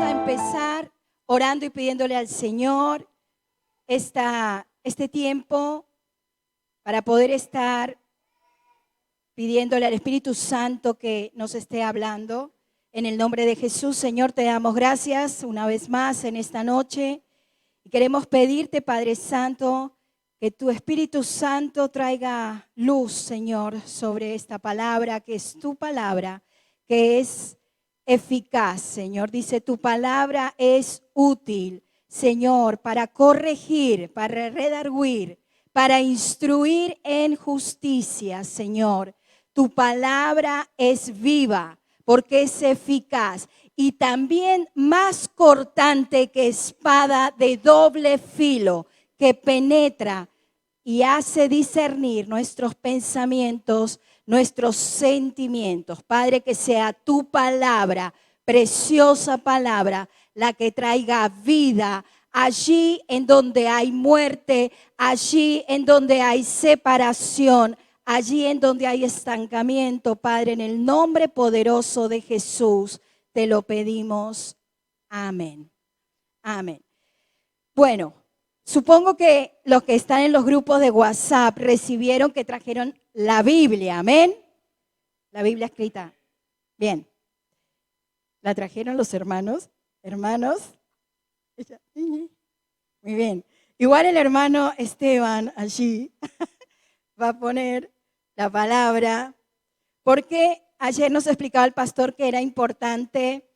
a empezar orando y pidiéndole al Señor este tiempo para poder estar pidiéndole al Espíritu Santo que nos esté hablando. En el nombre de Jesús, Señor, te damos gracias una vez más en esta noche. Y queremos pedirte, Padre Santo, que tu Espíritu Santo traiga luz, Señor, sobre esta palabra, que es tu palabra, que es eficaz, Señor. Dice, tu palabra es útil, Señor, para corregir, para redarguir, para instruir en justicia, Señor. Tu palabra es viva, porque es eficaz y también más cortante que espada de doble filo, que penetra y hace discernir nuestros pensamientos, nuestros sentimientos. Padre, que sea tu palabra, preciosa palabra, la que traiga vida allí en donde hay muerte, allí en donde hay separación, allí en donde hay estancamiento. Padre, en el nombre poderoso de Jesús te lo pedimos. Amén. Amén. Bueno, supongo que los que están en los grupos de WhatsApp recibieron que trajeron la Biblia. Amén. La Biblia escrita. Bien. ¿La trajeron los hermanos? ¿Hermanos? Muy bien. Igual el hermano Esteban allí va a poner la palabra, porque ayer nos explicaba el pastor que era importante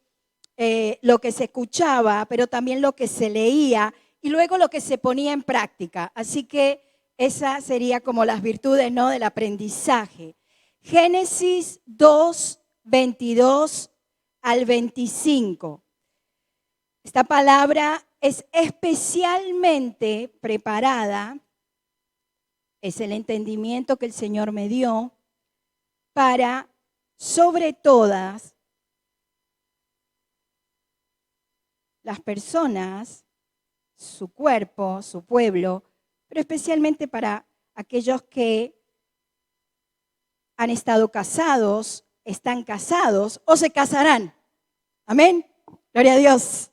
lo que se escuchaba, pero también lo que se leía y luego lo que se ponía en práctica. Así que esa sería como las virtudes, ¿no?, del aprendizaje. Génesis 2, 22 al 25. Esta palabra es especialmente preparada, es el entendimiento que el Señor me dio para, sobre todas las personas, su cuerpo, su pueblo, pero especialmente para aquellos que han estado casados, están casados o se casarán. Amén. Gloria a Dios.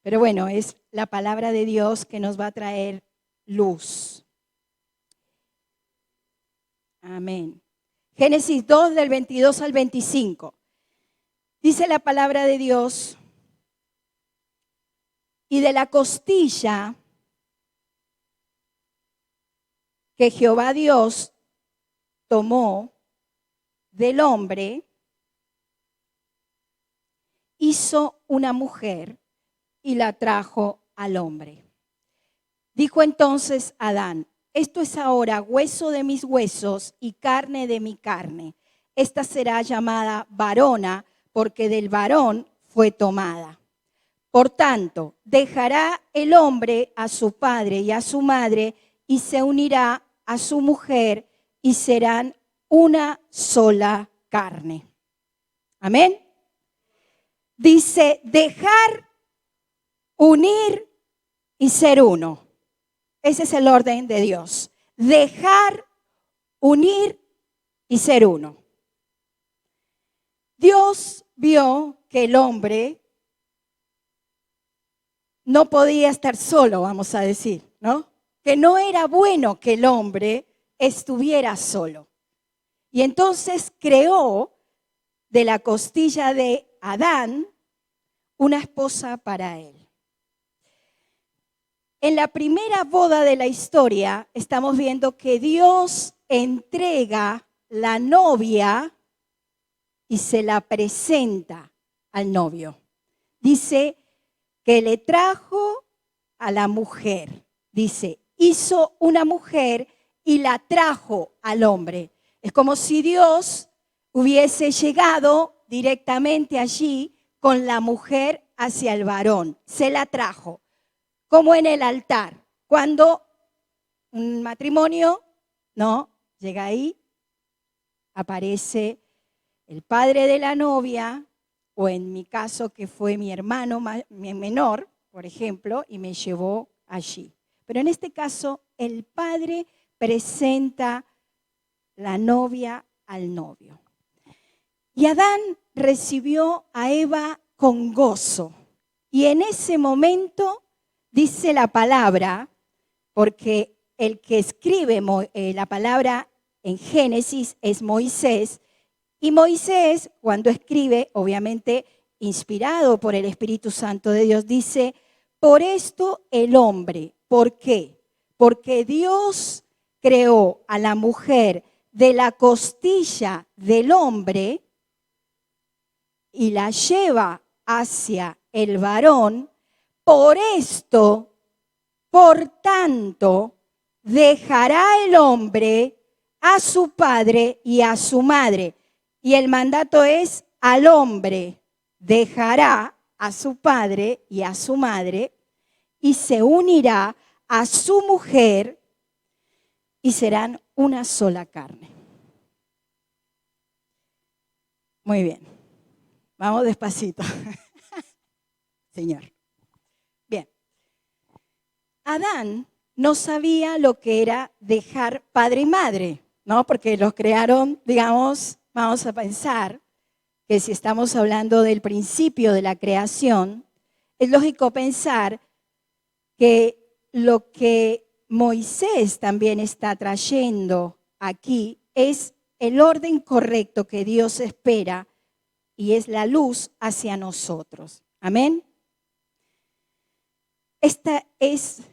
Pero bueno, es la palabra de Dios que nos va a traer luz. Amén. Génesis 2 del 22 al 25. Dice la palabra de Dios: y de la costilla que Jehová Dios tomó del hombre, hizo una mujer y la trajo al hombre. Dijo entonces Adán: esto es ahora hueso de mis huesos y carne de mi carne. Esta será llamada varona, porque del varón fue tomada. Por tanto, dejará el hombre a su padre y a su madre y se unirá a su mujer y serán una sola carne. Amén. Dice dejar, unir y ser uno. Ese es el orden de Dios. Dejar, unir y ser uno. Dios vio que el hombre no podía estar solo, vamos a decir, ¿no? Que no era bueno que el hombre estuviera solo. Y entonces creó de la costilla de Adán una esposa para él. En la primera boda de la historia estamos viendo que Dios entrega la novia y se la presenta al novio. Dice que le trajo a la mujer. Dice, hizo una mujer y la trajo al hombre. Es como si Dios hubiese llegado directamente allí con la mujer hacia el varón. Se la trajo. Como en el altar, cuando un matrimonio, ¿no?, llega ahí, aparece el padre de la novia, o en mi caso que fue mi hermano menor, por ejemplo, y me llevó allí. Pero en este caso, el padre presenta la novia al novio. Y Adán recibió a Eva con gozo. Y en ese momento dice la palabra, porque el que escribe la palabra en Génesis es Moisés, y Moisés, cuando escribe, obviamente inspirado por el Espíritu Santo de Dios, dice, por esto el hombre. ¿Por qué? Porque Dios creó a la mujer de la costilla del hombre y la lleva hacia el varón. Por esto, por tanto, dejará el hombre a su padre y a su madre. Y el mandato es al hombre, dejará a su padre y a su madre y se unirá a su mujer y serán una sola carne. Muy bien, vamos despacito. Señor. Bien, Adán no sabía lo que era dejar padre y madre, ¿no? Porque los crearon, digamos, vamos a pensar que si estamos hablando del principio de la creación, es lógico pensar que lo que Moisés también está trayendo aquí es el orden correcto que Dios espera y es la luz hacia nosotros. Amén. Esta es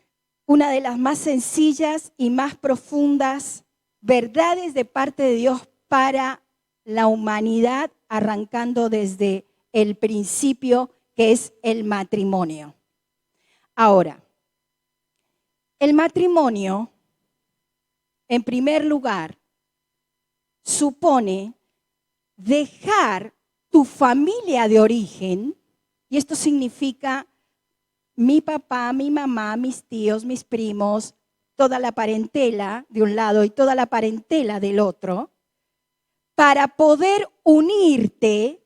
una de las más sencillas y más profundas verdades de parte de Dios para la humanidad, arrancando desde el principio, que es el matrimonio. Ahora, el matrimonio, en primer lugar, supone dejar tu familia de origen, y esto significa mi papá, mi mamá, mis tíos, mis primos, toda la parentela de un lado y toda la parentela del otro, para poder unirte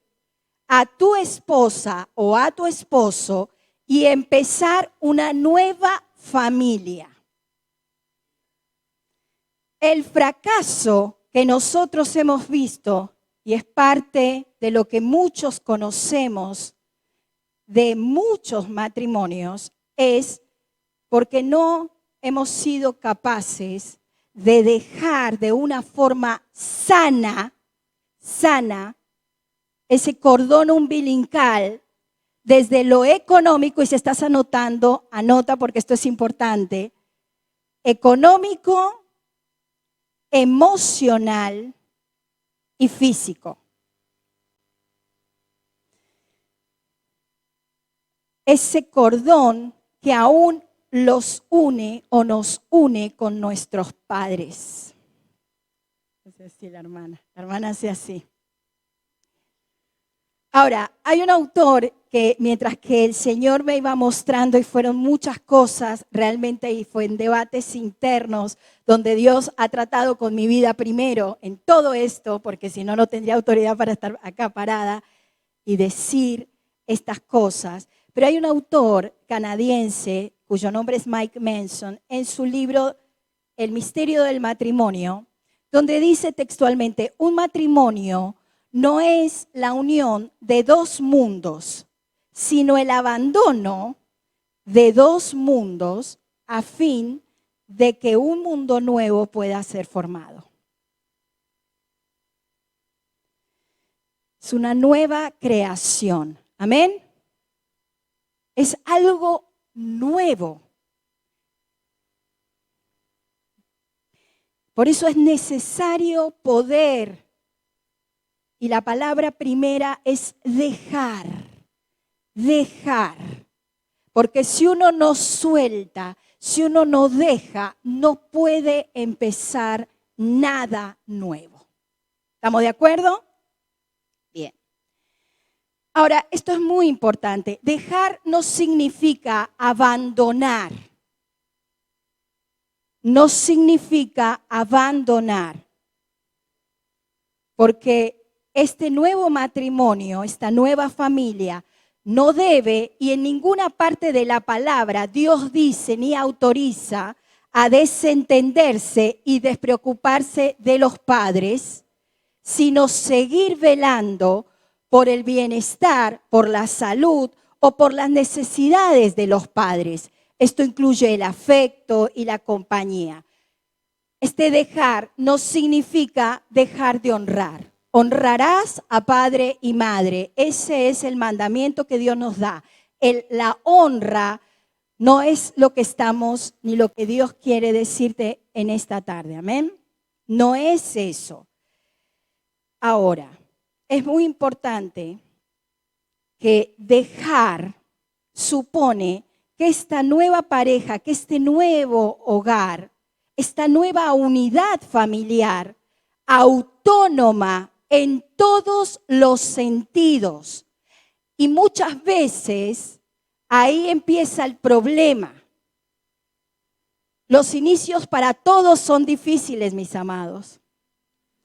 a tu esposa o a tu esposo y empezar una nueva familia. El fracaso que nosotros hemos visto, y es parte de lo que muchos conocemos de muchos matrimonios, es porque no hemos sido capaces de dejar de una forma sana, ese cordón umbilical desde lo económico, y si estás anotando, anota porque esto es importante, económico, emocional y físico. Ese cordón que aún los une o nos une con nuestros padres. Es así la hermana hace así. Ahora, hay un autor que mientras que el Señor me iba mostrando y fueron muchas cosas, realmente y fue en debates internos donde Dios ha tratado con mi vida primero en todo esto, porque si no, no tendría autoridad para estar acá parada y decir estas cosas. Pero hay un autor canadiense cuyo nombre es Mike Manson, en su libro El misterio del matrimonio, donde dice textualmente, un matrimonio no es la unión de dos mundos, sino el abandono de dos mundos a fin de que un mundo nuevo pueda ser formado. Es una nueva creación. Amén. Es algo nuevo. Por eso es necesario poder. Y la palabra primera es dejar. Porque si uno no suelta, si uno no deja, no puede empezar nada nuevo. ¿Estamos de acuerdo? Bien. Ahora, esto es muy importante. Dejar no significa abandonar. No significa abandonar. Porque este nuevo matrimonio, esta nueva familia, no debe, y en ninguna parte de la palabra Dios dice ni autoriza a desentenderse y despreocuparse de los padres, sino seguir velando por el bienestar, por la salud o por las necesidades de los padres. Esto incluye el afecto y la compañía. Este dejar no significa dejar de honrar. Honrarás a padre y madre. Ese es el mandamiento que Dios nos da. La honra no es lo que estamos ni lo que Dios quiere decirte en esta tarde. Amén. No es eso. Ahora, es muy importante que dejar supone que esta nueva pareja, que este nuevo hogar, esta nueva unidad familiar, autónoma en todos los sentidos. Y muchas veces ahí empieza el problema. Los inicios para todos son difíciles, mis amados.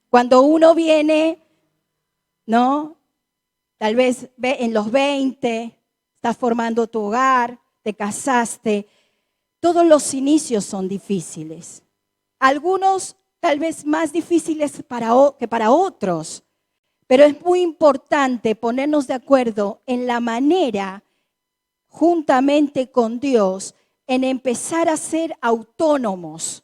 Cuando uno viene, ¿no? Tal vez en los 20, estás formando tu hogar, te casaste. Todos los inicios son difíciles. Algunos tal vez más difíciles que para otros. Pero es muy importante ponernos de acuerdo en la manera, juntamente con Dios, en empezar a ser autónomos.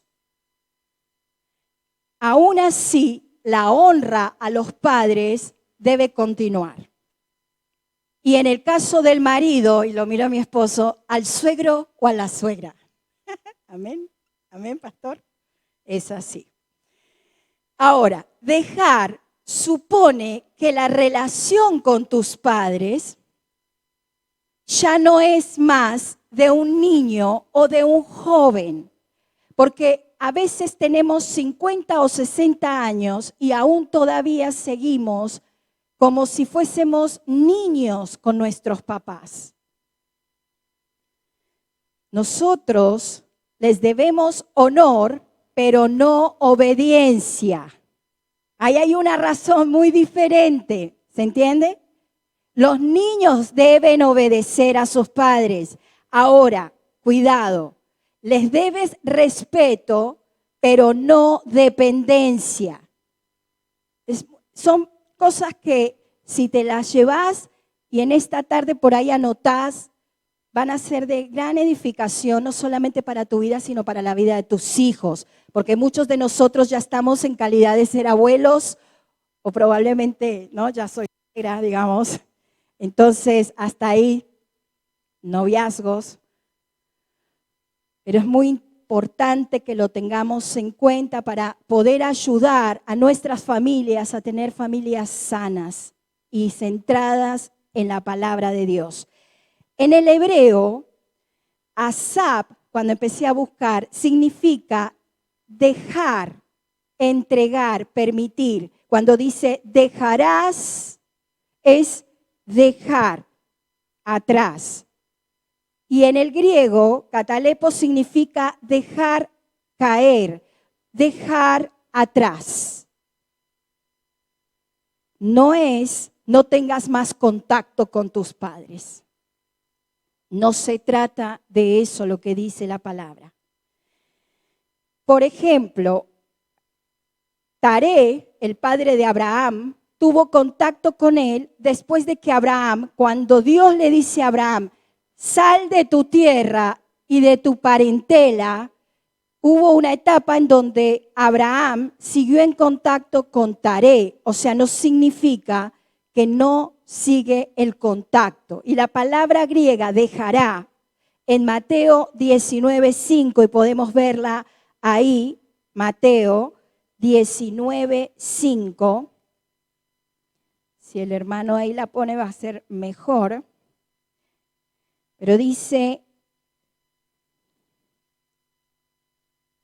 Aún así, la honra a los padres debe continuar. Y en el caso del marido, y lo miro a mi esposo, al suegro o a la suegra. Amén, amén, pastor. Es así. Ahora, dejar supone que la relación con tus padres ya no es más de un niño o de un joven, porque a veces tenemos 50 o 60 años y aún todavía seguimos como si fuésemos niños con nuestros papás. Nosotros les debemos honor, pero no obediencia. Ahí hay una razón muy diferente, ¿se entiende? Los niños deben obedecer a sus padres. Ahora, cuidado, les debes respeto, pero no dependencia. Son cosas que si te las llevas y en esta tarde por ahí anotás, van a ser de gran edificación, no solamente para tu vida, sino para la vida de tus hijos. Porque muchos de nosotros ya estamos en calidad de ser abuelos o probablemente, ¿no? Ya soy suegra, digamos. Entonces, hasta ahí, noviazgos. Pero es muy importante que lo tengamos en cuenta para poder ayudar a nuestras familias a tener familias sanas y centradas en la palabra de Dios. En el hebreo, asap, cuando empecé a buscar, significa dejar, entregar, permitir. Cuando dice dejarás, es dejar atrás. Y en el griego, katalepo significa dejar caer, dejar atrás. No es no tengas más contacto con tus padres. No se trata de eso lo que dice la palabra. Por ejemplo, Taré, el padre de Abraham, tuvo contacto con él después de que Abraham, cuando Dios le dice a Abraham, sal de tu tierra y de tu parentela, hubo una etapa en donde Abraham siguió en contacto con Taré. O sea, no significa que no sigue el contacto. Y la palabra griega dejará en Mateo 19:5, y podemos verla ahí, Mateo 19:5. Si el hermano ahí la pone va a ser mejor. Pero dice,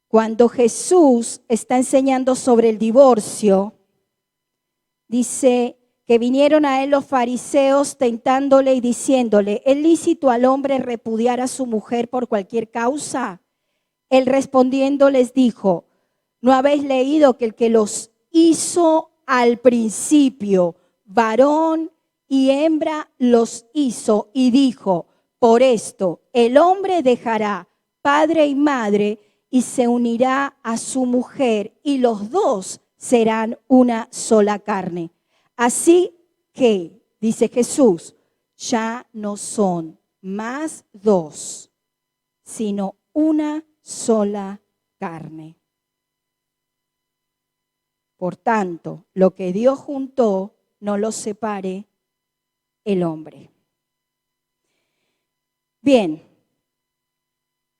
cuando Jesús está enseñando sobre el divorcio, dice que vinieron a él los fariseos tentándole y diciéndole, ¿es lícito al hombre repudiar a su mujer por cualquier causa? Él respondiendo les dijo, ¿no habéis leído que el que los hizo al principio, varón y hembra los hizo? Y dijo, por esto el hombre dejará padre y madre y se unirá a su mujer y los dos serán una sola carne. Así que dice Jesús, ya no son más dos, sino una sola carne. Por tanto, lo que Dios juntó, no lo separe el hombre. Bien,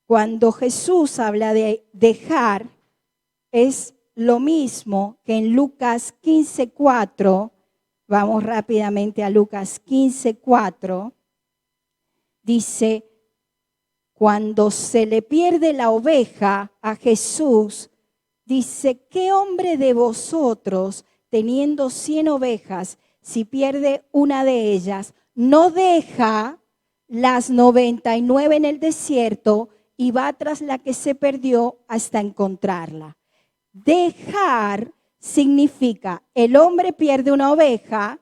cuando Jesús habla de dejar, es lo mismo que en Lucas 15:4, vamos rápidamente a Lucas 15:4, dice, cuando se le pierde la oveja a Jesús, dice, ¿qué hombre de vosotros, teniendo 100 ovejas, si pierde una de ellas, no deja las 99 en el desierto y va tras la que se perdió hasta encontrarla? Dejar significa, el hombre pierde una oveja,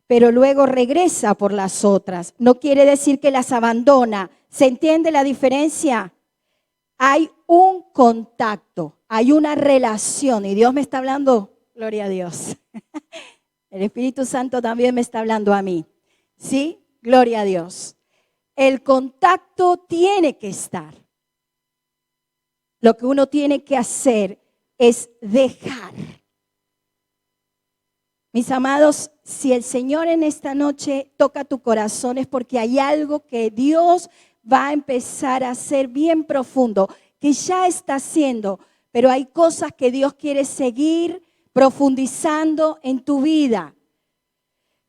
pero luego regresa por las otras. No quiere decir que las abandona. ¿Se entiende la diferencia? Hay un contacto, hay una relación, y Dios me está hablando, gloria a Dios. El Espíritu Santo también me está hablando a mí. ¿Sí? Gloria a Dios. El contacto tiene que estar. Lo que uno tiene que hacer es dejar. Mis amados, si el Señor en esta noche toca tu corazón es porque hay algo que Dios va a empezar a hacer bien profundo, que ya está haciendo, pero hay cosas que Dios quiere seguir profundizando en tu vida.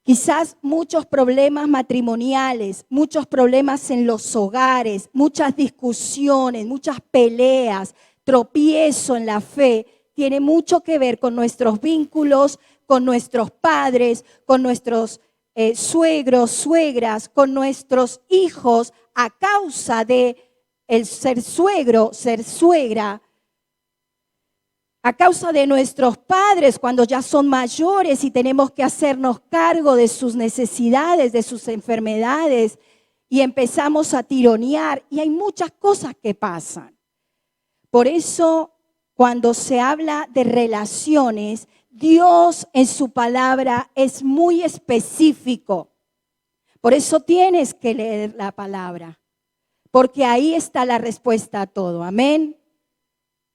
Quizás muchos problemas matrimoniales, muchos problemas en los hogares, muchas discusiones, muchas peleas, tropiezo en la fe, tiene mucho que ver con nuestros vínculos, con nuestros padres, con nuestros suegros, suegras, con nuestros hijos, a causa de el ser suegro, ser suegra, a causa de nuestros padres cuando ya son mayores y tenemos que hacernos cargo de sus necesidades, de sus enfermedades, y empezamos a tironear, y hay muchas cosas que pasan. Por eso, cuando se habla de relaciones, Dios en su palabra es muy específico. Por eso tienes que leer la palabra, porque ahí está la respuesta a todo. Amén.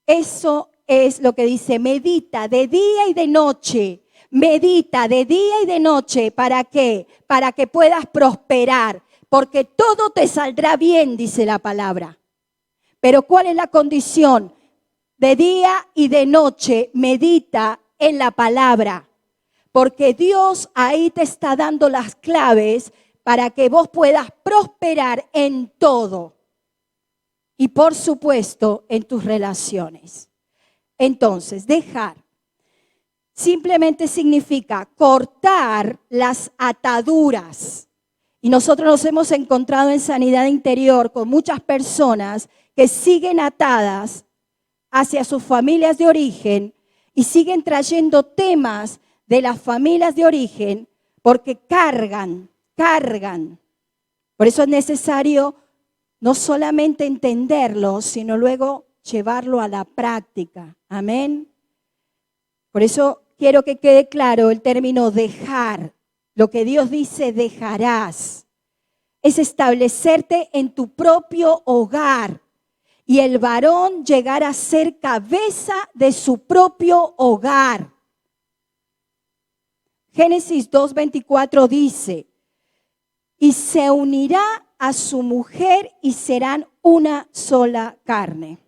Eso es lo que dice, medita de día y de noche. Medita de día y de noche. ¿Para qué? Para que puedas prosperar, porque todo te saldrá bien, dice la palabra. Pero ¿cuál es la condición? De día y de noche medita en la palabra, porque Dios ahí te está dando las claves para que vos puedas prosperar en todo y por supuesto en tus relaciones. Entonces, dejar simplemente significa cortar las ataduras. Y nosotros nos hemos encontrado en sanidad interior con muchas personas que siguen atadas hacia sus familias de origen y siguen trayendo temas de las familias de origen porque cargan. Por eso es necesario no solamente entenderlo, sino luego llevarlo a la práctica. Amén. Por eso quiero que quede claro el término dejar. Lo que Dios dice, dejarás. Es establecerte en tu propio hogar. Y el varón llegar a ser cabeza de su propio hogar. Génesis 2:24 dice, y se unirá a su mujer y serán una sola carne.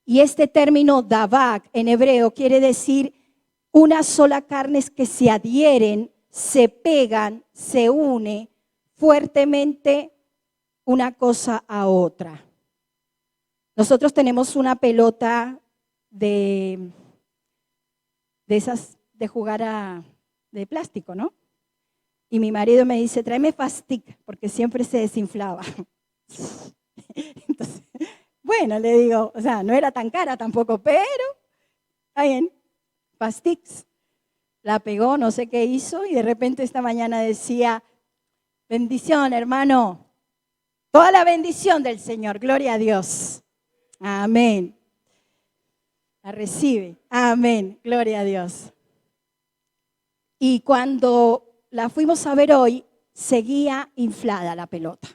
Y este término davak en hebreo quiere decir una sola carne, es que se adhieren, se pegan, se une fuertemente una cosa a otra. Nosotros tenemos una pelota de esas de jugar de plástico, ¿no? Y mi marido me dice, tráeme Fastic, porque siempre se desinflaba. Entonces, bueno, le digo, o sea, no era tan cara tampoco, pero, está bien, Fastix. La pegó, no sé qué hizo, y de repente esta mañana decía, bendición, hermano, toda la bendición del Señor, gloria a Dios. Amén. La recibe. Amén. Gloria a Dios. Y cuando la fuimos a ver hoy, seguía inflada la pelota.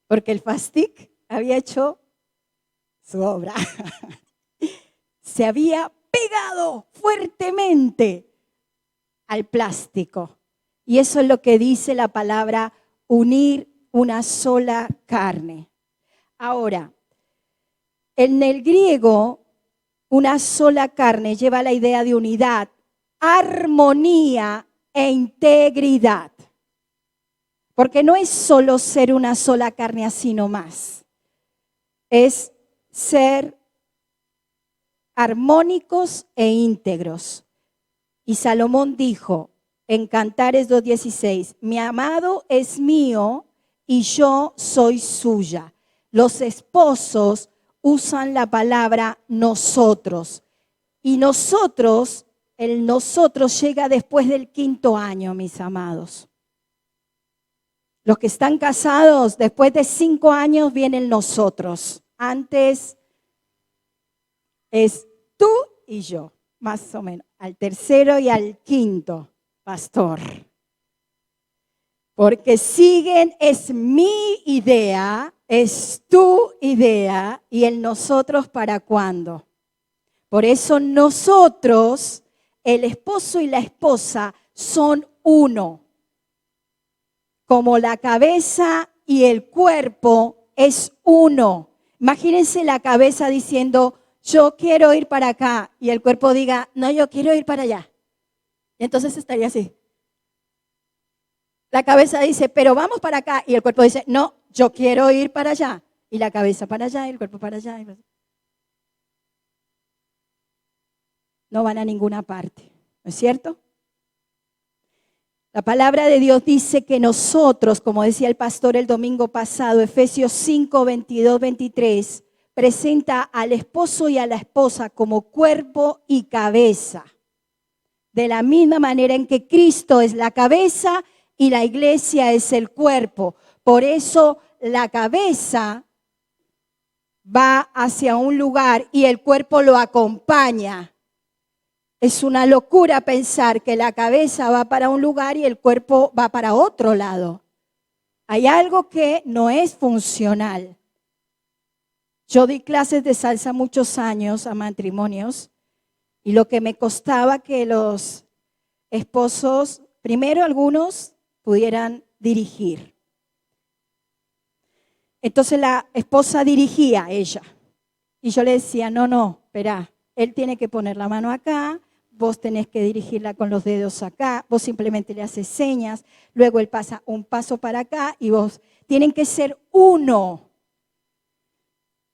Porque el Fastic había hecho su obra. Se había pegado fuertemente al plástico. Y eso es lo que dice la palabra unir una sola carne. Ahora, en el griego, una sola carne lleva la idea de unidad, armonía e integridad. Porque no es solo ser una sola carne así nomás. Es ser armónicos e íntegros. Y Salomón dijo en Cantares 2:16, mi amado es mío y yo soy suya. Los esposos usan la palabra nosotros. Y nosotros, el nosotros llega después del 5.º año, mis amados. Los que están casados, después de 5 años viene el nosotros. Antes es tú y yo, más o menos. Al 3.º y al 5.º, pastor. Porque siguen, es mi idea, es tu idea, y el nosotros para cuándo. Por eso nosotros, el esposo y la esposa, son uno. Como la cabeza y el cuerpo es uno. Imagínense la cabeza diciendo, yo quiero ir para acá, y el cuerpo diga, no, yo quiero ir para allá. Y entonces estaría así. La cabeza dice, pero vamos para acá, y el cuerpo dice, no, yo quiero ir para allá. Y la cabeza para allá, y el cuerpo para allá. No van a ninguna parte, ¿no es cierto? La palabra de Dios dice que nosotros, como decía el pastor el domingo pasado, Efesios 5, 22, 23, presenta al esposo y a la esposa como cuerpo y cabeza. De la misma manera en que Cristo es la cabeza y la iglesia es el cuerpo. Por eso la cabeza va hacia un lugar y el cuerpo lo acompaña. Es una locura pensar que la cabeza va para un lugar y el cuerpo va para otro lado. Hay algo que no es funcional. Yo di clases de salsa muchos años a matrimonios y lo que me costaba que los esposos, primero algunos, pudieran dirigir. Entonces la esposa dirigía a ella y yo le decía, no, espera, él tiene que poner la mano acá. Vos tenés que dirigirla con los dedos acá, vos simplemente le haces señas, luego él pasa un paso para acá y vos tienen que ser uno.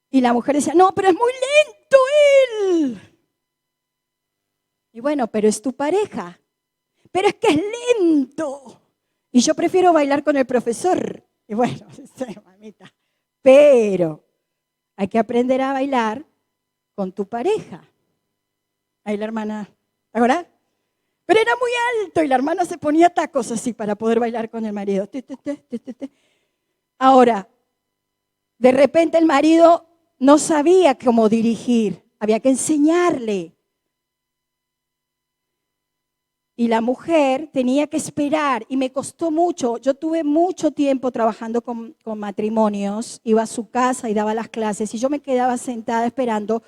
Y la mujer decía, no, pero es muy lento él. Y bueno, pero es tu pareja. Pero es que es lento. Y yo prefiero bailar con el profesor. Y bueno, mamita, pero hay que aprender a bailar con tu pareja. Ahí la hermana... ¿Ahora? Pero era muy alto y la hermana se ponía tacos así para poder bailar con el marido. Ahora, de repente el marido no sabía cómo dirigir, había que enseñarle. Y la mujer tenía que esperar y me costó mucho. Yo tuve mucho tiempo trabajando con matrimonios, iba a su casa y daba las clases y yo me quedaba sentada esperando.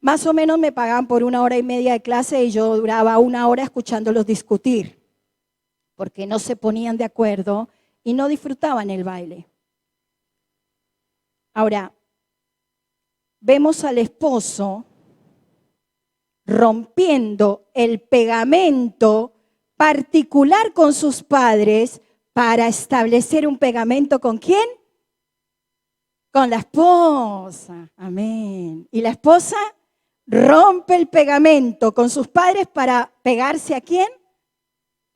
Más o menos me pagaban por 1 hora y media de clase y yo duraba 1 hora escuchándolos discutir, porque no se ponían de acuerdo y no disfrutaban el baile. Ahora, vemos al esposo rompiendo el pegamento particular con sus padres para establecer un pegamento ¿con quién? Con la esposa. Amén. ¿Y la esposa? Rompe el pegamento con sus padres para pegarse ¿a quién?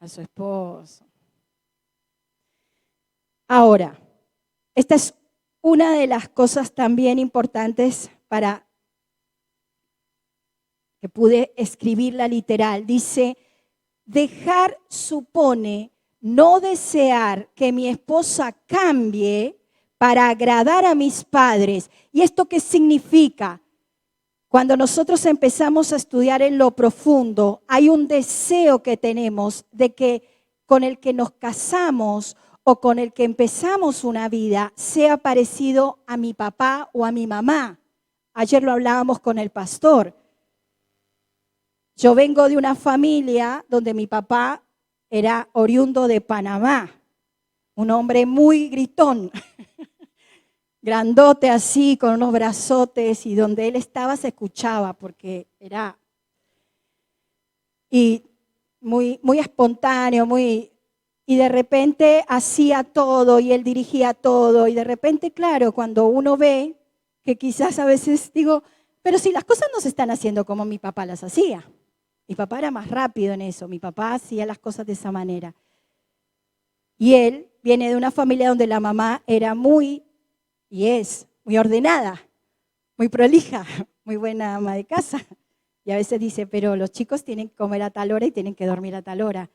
A su esposo. Ahora, esta es una de las cosas también importantes para que pude escribirla literal. Dice, dejar supone no desear que mi esposa cambie para agradar a mis padres. ¿Y esto qué significa? Cuando nosotros empezamos a estudiar en lo profundo, hay un deseo que tenemos de que con el que nos casamos o con el que empezamos una vida sea parecido a mi papá o a mi mamá. Ayer lo hablábamos con el pastor. Yo vengo de una familia donde mi papá era oriundo de Panamá, un hombre muy gritón, grandote así, con unos brazotes, y donde él estaba se escuchaba porque era y muy espontáneo, y de repente hacía todo y él dirigía todo, y de repente, claro, cuando uno ve que quizás a veces digo, pero si las cosas no se están haciendo como mi papá las hacía. Mi papá era más rápido en eso, mi papá hacía las cosas de esa manera. Y él viene de una familia donde la mamá era y es muy ordenada, muy prolija, muy buena ama de casa. Y a veces dice, pero los chicos tienen que comer a tal hora y tienen que dormir a tal hora.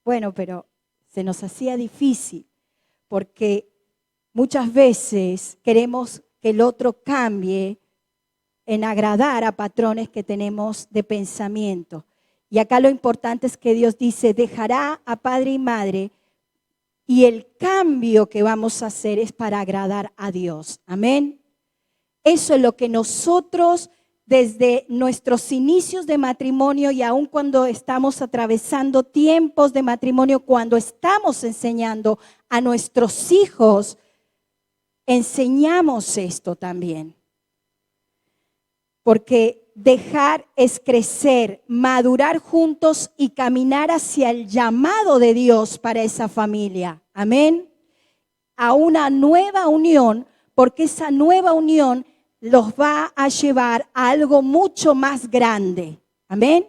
Bueno, pero se nos hacía difícil porque muchas veces queremos que el otro cambie en agradar a patrones que tenemos de pensamiento. Y acá lo importante es que Dios dice, dejará a padre y madre, y el cambio que vamos a hacer es para agradar a Dios. Amén. Eso es lo que nosotros, desde nuestros inicios de matrimonio y aun cuando estamos atravesando tiempos de matrimonio, cuando estamos enseñando a nuestros hijos, enseñamos esto también. Porque dejar es crecer, madurar juntos y caminar hacia el llamado de Dios para esa familia. Amén. A una nueva unión, porque esa nueva unión los va a llevar a algo mucho más grande. Amén.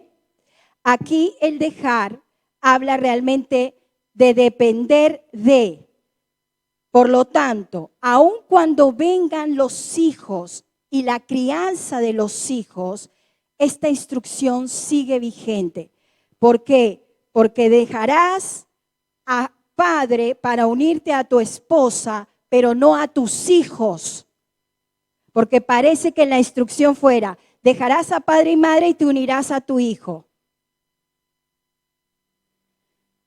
Aquí el dejar habla realmente de depender de. Por lo tanto, aun cuando vengan los hijos y la crianza de los hijos, esta instrucción sigue vigente. ¿Por qué? Porque dejarás a padre para unirte a tu esposa, pero no a tus hijos. Porque parece que la instrucción fuera, dejarás a padre y madre y te unirás a tu hijo.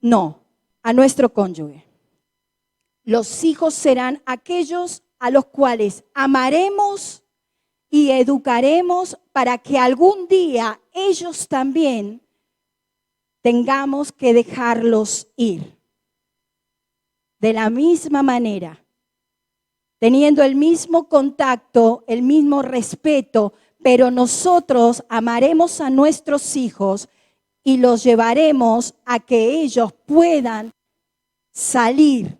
No, a nuestro cónyuge. Los hijos serán aquellos a los cuales amaremos y educaremos para que algún día ellos también tengamos que dejarlos ir. De la misma manera, teniendo el mismo contacto, el mismo respeto, pero nosotros amaremos a nuestros hijos y los llevaremos a que ellos puedan salir.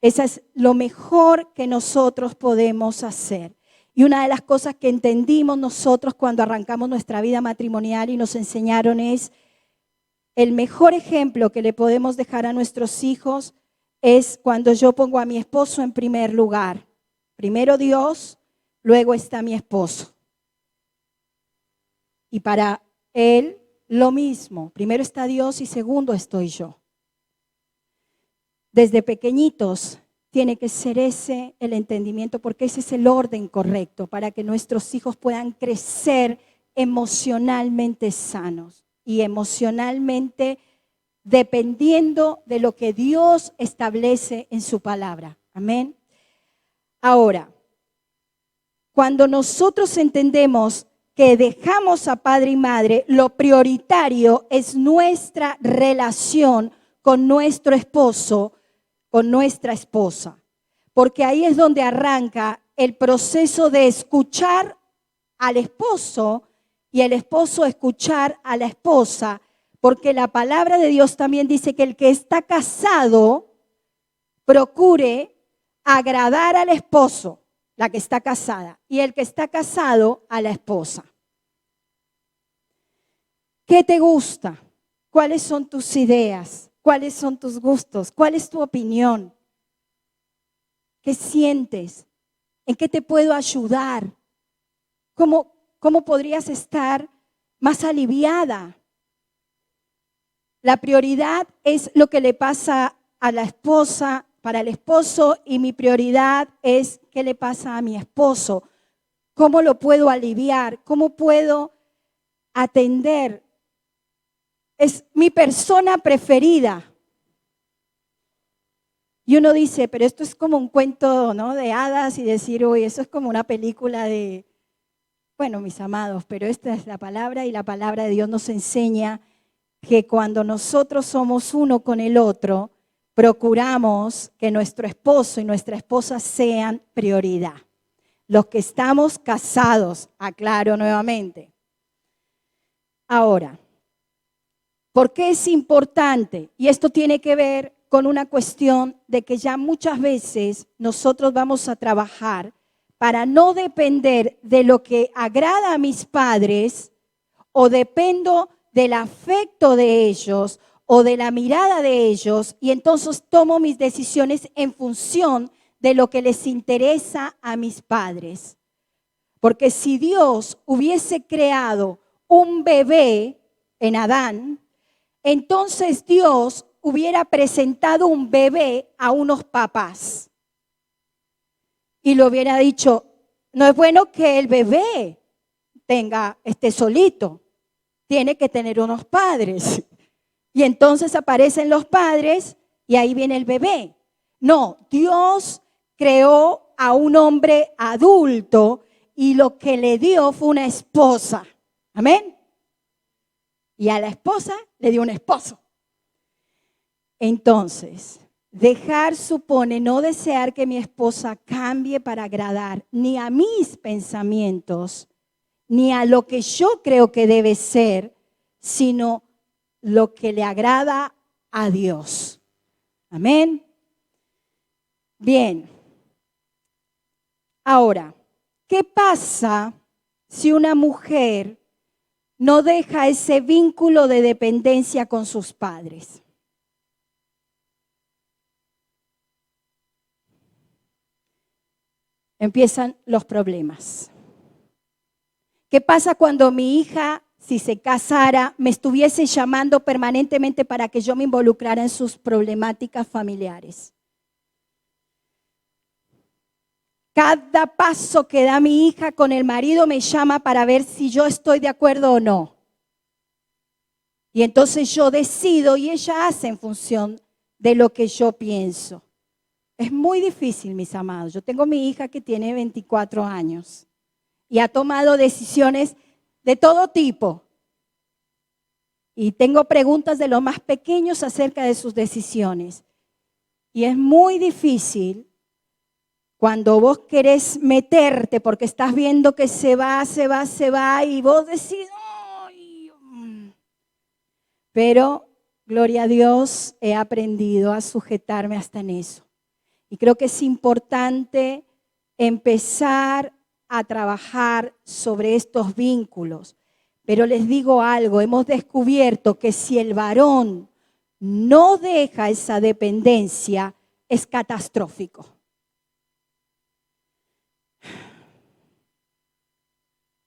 Eso es lo mejor que nosotros podemos hacer. Y una de las cosas que entendimos nosotros cuando arrancamos nuestra vida matrimonial y nos enseñaron es, el mejor ejemplo que le podemos dejar a nuestros hijos es cuando yo pongo a mi esposo en primer lugar. Primero Dios, luego está mi esposo. Y para él lo mismo. Primero está Dios y segundo estoy yo. Desde pequeñitos tiene que ser ese el entendimiento, porque ese es el orden correcto para que nuestros hijos puedan crecer emocionalmente sanos y emocionalmente dependiendo de lo que Dios establece en su palabra. Amén. Ahora, cuando nosotros entendemos que dejamos a padre y madre, lo prioritario es nuestra relación con nuestro esposo, con nuestra esposa, porque ahí es donde arranca el proceso de escuchar al esposo y el esposo escuchar a la esposa, porque la palabra de Dios también dice que el que está casado procure agradar al esposo, la que está casada, y el que está casado a la esposa. ¿Qué te gusta? ¿Cuáles son tus ideas? ¿Cuáles son tus gustos? ¿Cuál es tu opinión? ¿Qué sientes? ¿En qué te puedo ayudar? ¿Cómo podrías estar más aliviada? La prioridad es lo que le pasa a la esposa para el esposo y mi prioridad es qué le pasa a mi esposo. ¿Cómo lo puedo aliviar? ¿Cómo puedo atender? Es mi persona preferida. Y uno dice, pero esto es como un cuento, ¿no?, de hadas y decir, uy, eso es como una película de, bueno, mis amados, pero esta es la palabra y la palabra de Dios nos enseña que cuando nosotros somos uno con el otro, procuramos que nuestro esposo y nuestra esposa sean prioridad. Los que estamos casados, aclaro nuevamente. Ahora, ¿por qué es importante? Y esto tiene que ver con una cuestión de que ya muchas veces nosotros vamos a trabajar para no depender de lo que agrada a mis padres o dependo del afecto de ellos o de la mirada de ellos y entonces tomo mis decisiones en función de lo que les interesa a mis padres. Porque si Dios hubiese creado un bebé en Adán, entonces Dios hubiera presentado un bebé a unos papás y le hubiera dicho, no es bueno que el bebé esté solito, tiene que tener unos padres. Y entonces aparecen los padres y ahí viene el bebé. No, Dios creó a un hombre adulto y lo que le dio fue una esposa. Amén. Y a la esposa le dio un esposo. Entonces, dejar supone no desear que mi esposa cambie para agradar ni a mis pensamientos, ni a lo que yo creo que debe ser, sino lo que le agrada a Dios. Amén. Bien. Ahora, ¿qué pasa si una mujer no deja ese vínculo de dependencia con sus padres? Empiezan los problemas. ¿Qué pasa cuando mi hija, si se casara, me estuviese llamando permanentemente para que yo me involucrara en sus problemáticas familiares? Cada paso que da mi hija con el marido me llama para ver si yo estoy de acuerdo o no. Y entonces yo decido y ella hace en función de lo que yo pienso. Es muy difícil, mis amados. Yo tengo mi hija que tiene 24 años y ha tomado decisiones de todo tipo. Y tengo preguntas de los más pequeños acerca de sus decisiones. Y es muy difícil cuando vos querés meterte porque estás viendo que se va y vos decís, ¡ay! Pero, gloria a Dios, he aprendido a sujetarme hasta en eso. Y creo que es importante empezar a trabajar sobre estos vínculos. Pero les digo algo, hemos descubierto que si el varón no deja esa dependencia, es catastrófico.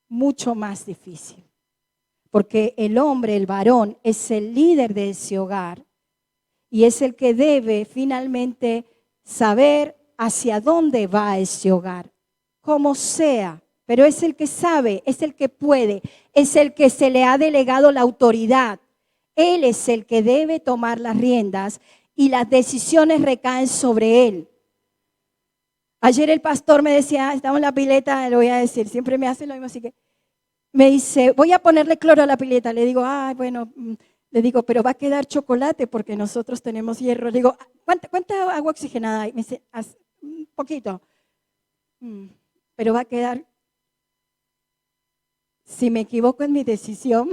Mucho más difícil. Porque el hombre, el varón, es el líder de ese hogar y es el que debe finalmente saber hacia dónde va ese hogar, como sea, pero es el que sabe, es el que puede, es el que se le ha delegado la autoridad. Él es el que debe tomar las riendas y las decisiones recaen sobre él. Ayer el pastor me decía, estamos en la pileta, le voy a decir, siempre me hace lo mismo, así que me dice, voy a ponerle cloro a la pileta. Le digo, bueno, le digo, pero va a quedar chocolate porque nosotros tenemos hierro. Le digo, ¿cuánta agua oxigenada hay? Me dice, un poquito. Pero va a quedar, si me equivoco en mi decisión,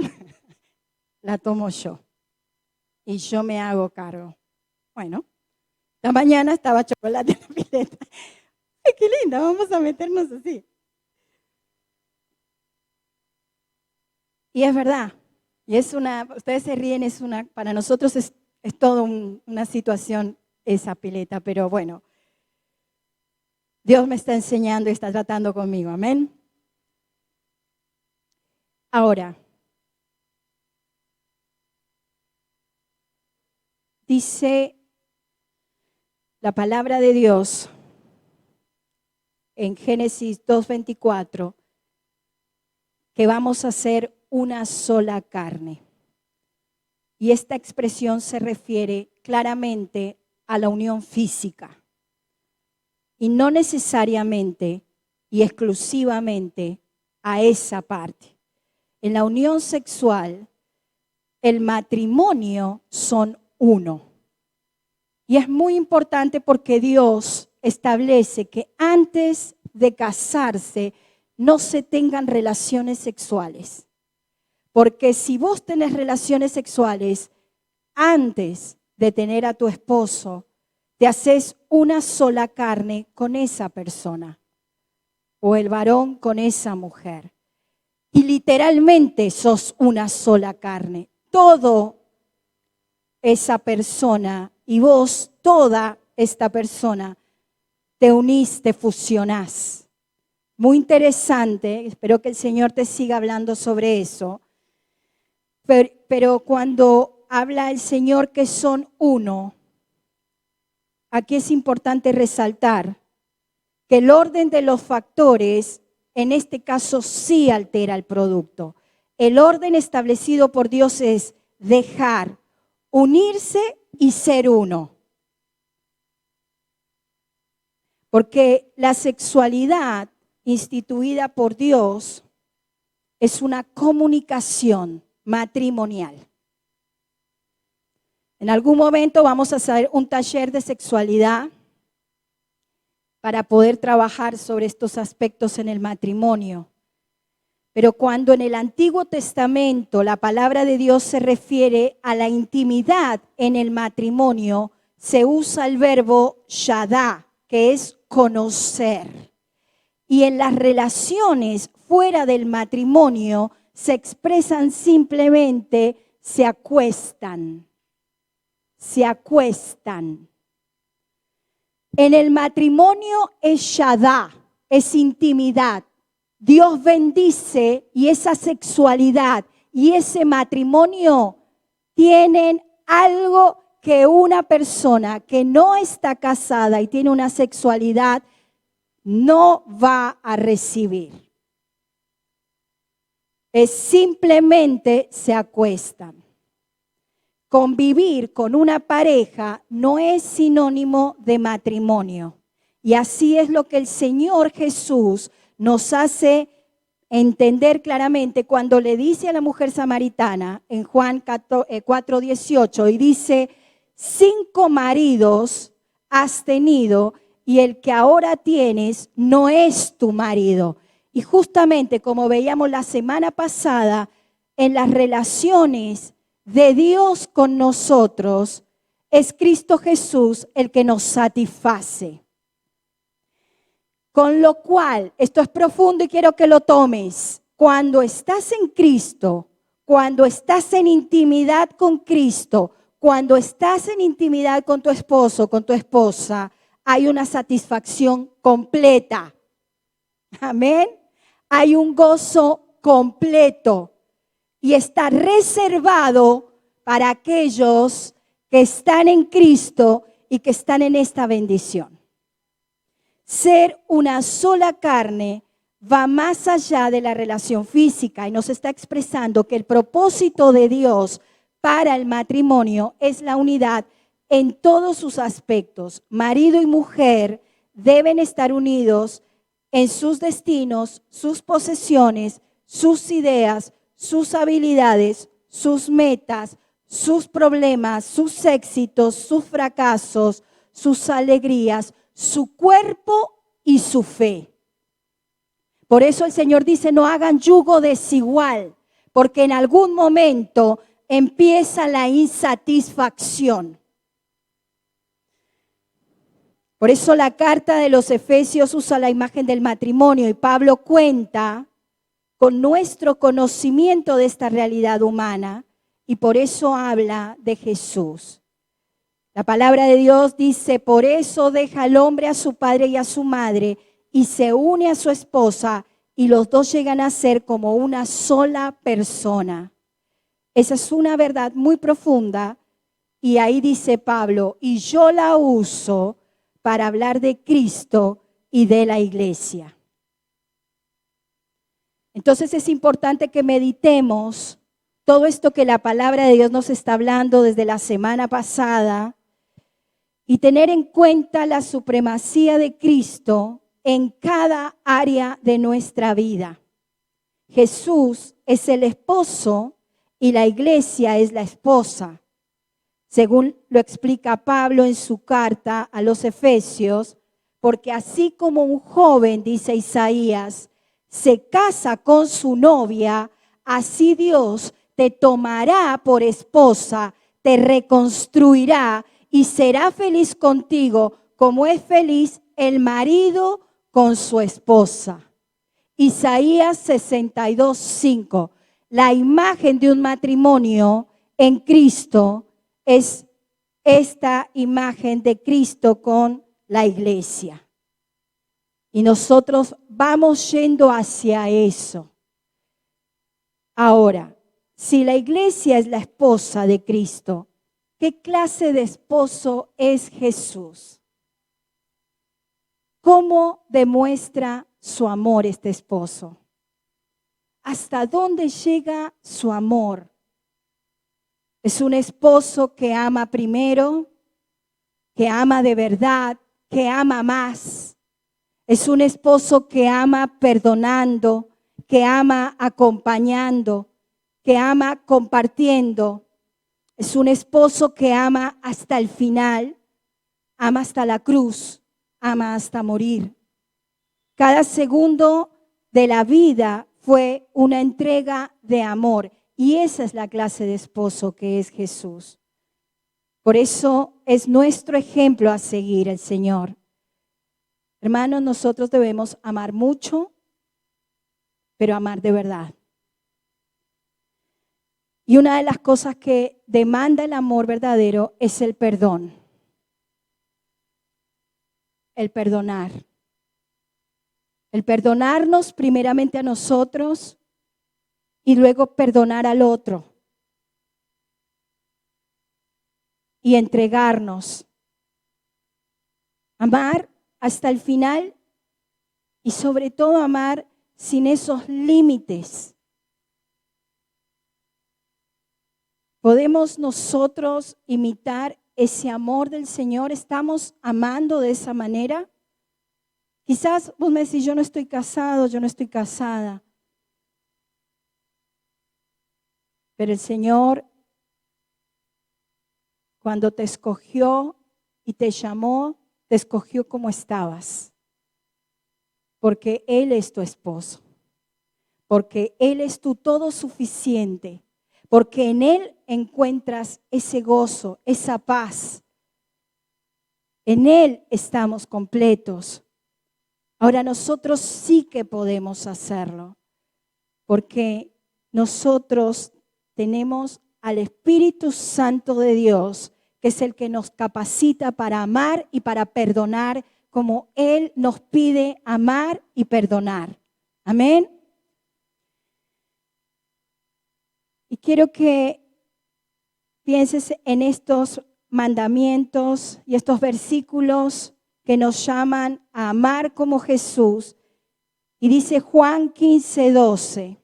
la tomo yo. Y yo me hago cargo. Bueno, esta mañana estaba chocolate en la pileta. ¡Ay, qué linda! Vamos a meternos así. Y es verdad. Y ustedes se ríen, para nosotros es toda una situación esa pileta, pero bueno, Dios me está enseñando y está tratando conmigo, amén. Ahora, dice la palabra de Dios en Génesis 2:24, que vamos a ser una sola carne. Y esta expresión se refiere claramente a la unión física y no necesariamente y exclusivamente a esa parte. En la unión sexual, el matrimonio son uno. Y es muy importante porque Dios establece que antes de casarse no se tengan relaciones sexuales. Porque si vos tenés relaciones sexuales antes de tener a tu esposo, te haces una sola carne con esa persona o el varón con esa mujer. Y literalmente sos una sola carne. Todo esa persona y vos, toda esta persona, te unís, te fusionás. Muy interesante, espero que el Señor te siga hablando sobre eso. Pero cuando habla el Señor que son uno, aquí es importante resaltar que el orden de los factores, en este caso, sí altera el producto. El orden establecido por Dios es dejar, unirse y ser uno. Porque la sexualidad instituida por Dios es una comunicación matrimonial. En algún momento vamos a hacer un taller de sexualidad para poder trabajar sobre estos aspectos en el matrimonio. Pero cuando en el Antiguo Testamento la palabra de Dios se refiere a la intimidad en el matrimonio, se usa el verbo shadá, que es conocer. Y en las relaciones fuera del matrimonio se expresan simplemente se acuestan. Se acuestan. En el matrimonio es shadá, es intimidad. Dios bendice y esa sexualidad y ese matrimonio tienen algo que una persona que no está casada y tiene una sexualidad no va a recibir. Es simplemente se acuestan. Convivir con una pareja no es sinónimo de matrimonio. Y así es lo que el Señor Jesús nos hace entender claramente cuando le dice a la mujer samaritana en Juan 4:18 y dice, 5 maridos has tenido y el que ahora tienes no es tu marido. Y justamente como veíamos la semana pasada, en las relaciones de Dios con nosotros, es Cristo Jesús el que nos satisface. Con lo cual, esto es profundo y quiero que lo tomes. Cuando estás en Cristo, cuando estás en intimidad con Cristo, cuando estás en intimidad con tu esposo, con tu esposa, hay una satisfacción completa. Amén. Hay un gozo completo y está reservado para aquellos que están en Cristo y que están en esta bendición. Ser una sola carne va más allá de la relación física y nos está expresando que el propósito de Dios para el matrimonio es la unidad en todos sus aspectos. Marido y mujer deben estar unidos en sus destinos, sus posesiones, sus ideas, sus habilidades, sus metas, sus problemas, sus éxitos, sus fracasos, sus alegrías, su cuerpo y su fe. Por eso el Señor dice, no hagan yugo desigual, porque en algún momento empieza la insatisfacción. Por eso la carta de los Efesios usa la imagen del matrimonio y Pablo cuenta con nuestro conocimiento de esta realidad humana y por eso habla de Jesús. La palabra de Dios dice, por eso deja el hombre a su padre y a su madre y se une a su esposa y los dos llegan a ser como una sola persona. Esa es una verdad muy profunda y ahí dice Pablo, y yo la uso para hablar de Cristo y de la iglesia. Entonces es importante que meditemos todo esto que la palabra de Dios nos está hablando desde la semana pasada y tener en cuenta la supremacía de Cristo en cada área de nuestra vida. Jesús es el esposo y la iglesia es la esposa. Según lo explica Pablo en su carta a los Efesios, porque así como un joven, dice Isaías, se casa con su novia, así Dios te tomará por esposa, te reconstruirá y será feliz contigo como es feliz el marido con su esposa. Isaías 62:5. La imagen de un matrimonio en Cristo es esta imagen de Cristo con la iglesia. Y nosotros vamos yendo hacia eso. Ahora, si la iglesia es la esposa de Cristo, ¿qué clase de esposo es Jesús? ¿Cómo demuestra su amor este esposo? ¿Hasta dónde llega su amor? Es un esposo que ama primero, que ama de verdad, que ama más. Es un esposo que ama perdonando, que ama acompañando, que ama compartiendo. Es un esposo que ama hasta el final, ama hasta la cruz, ama hasta morir. Cada segundo de la vida fue una entrega de amor. Y esa es la clase de esposo que es Jesús. Por eso es nuestro ejemplo a seguir el Señor. Hermanos, nosotros debemos amar mucho, pero amar de verdad. Y una de las cosas que demanda el amor verdadero es el perdón. El perdonar. El perdonarnos primeramente a nosotros y luego perdonar al otro. Y entregarnos. Amar hasta el final y sobre todo amar sin esos límites. ¿Podemos nosotros imitar ese amor del Señor? ¿Estamos amando de esa manera? Quizás vos me decís, yo no estoy casado, yo no estoy casada. Pero el Señor, cuando te escogió y te llamó, te escogió como estabas. Porque Él es tu esposo. Porque Él es tu todo suficiente. Porque en Él encuentras ese gozo, esa paz. En Él estamos completos. Ahora nosotros sí que podemos hacerlo. Porque nosotros tenemos al Espíritu Santo de Dios, que es el que nos capacita para amar y para perdonar, como Él nos pide amar y perdonar. Amén. Y quiero que pienses en estos mandamientos y estos versículos que nos llaman a amar como Jesús. Y dice Juan 15:12,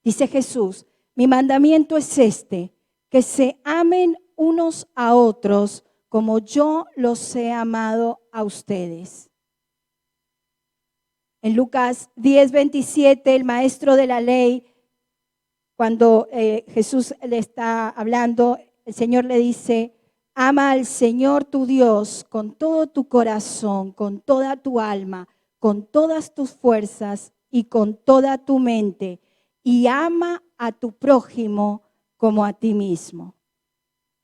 dice Jesús, mi mandamiento es este, que se amen unos a otros como yo los he amado a ustedes. En Lucas 10:27, el maestro de la ley, cuando Jesús le está hablando, el Señor le dice, ama al Señor tu Dios con todo tu corazón, con toda tu alma, con todas tus fuerzas y con toda tu mente, y ama a tu prójimo como a ti mismo.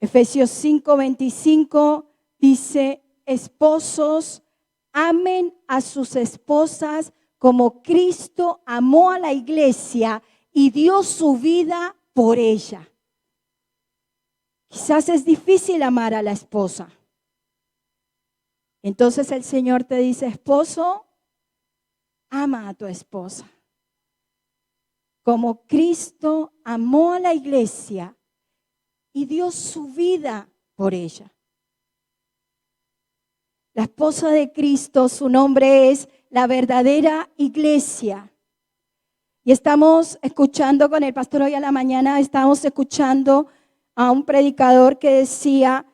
Efesios 5:25 dice, esposos, amen a sus esposas como Cristo amó a la iglesia y dio su vida por ella. Quizás es difícil amar a la esposa. Entonces el Señor te dice, esposo, ama a tu esposa. Como Cristo amó a la iglesia y dio su vida por ella. La esposa de Cristo, su nombre es la verdadera iglesia. Y estamos escuchando con el pastor hoy a la mañana, estamos escuchando a un predicador que decía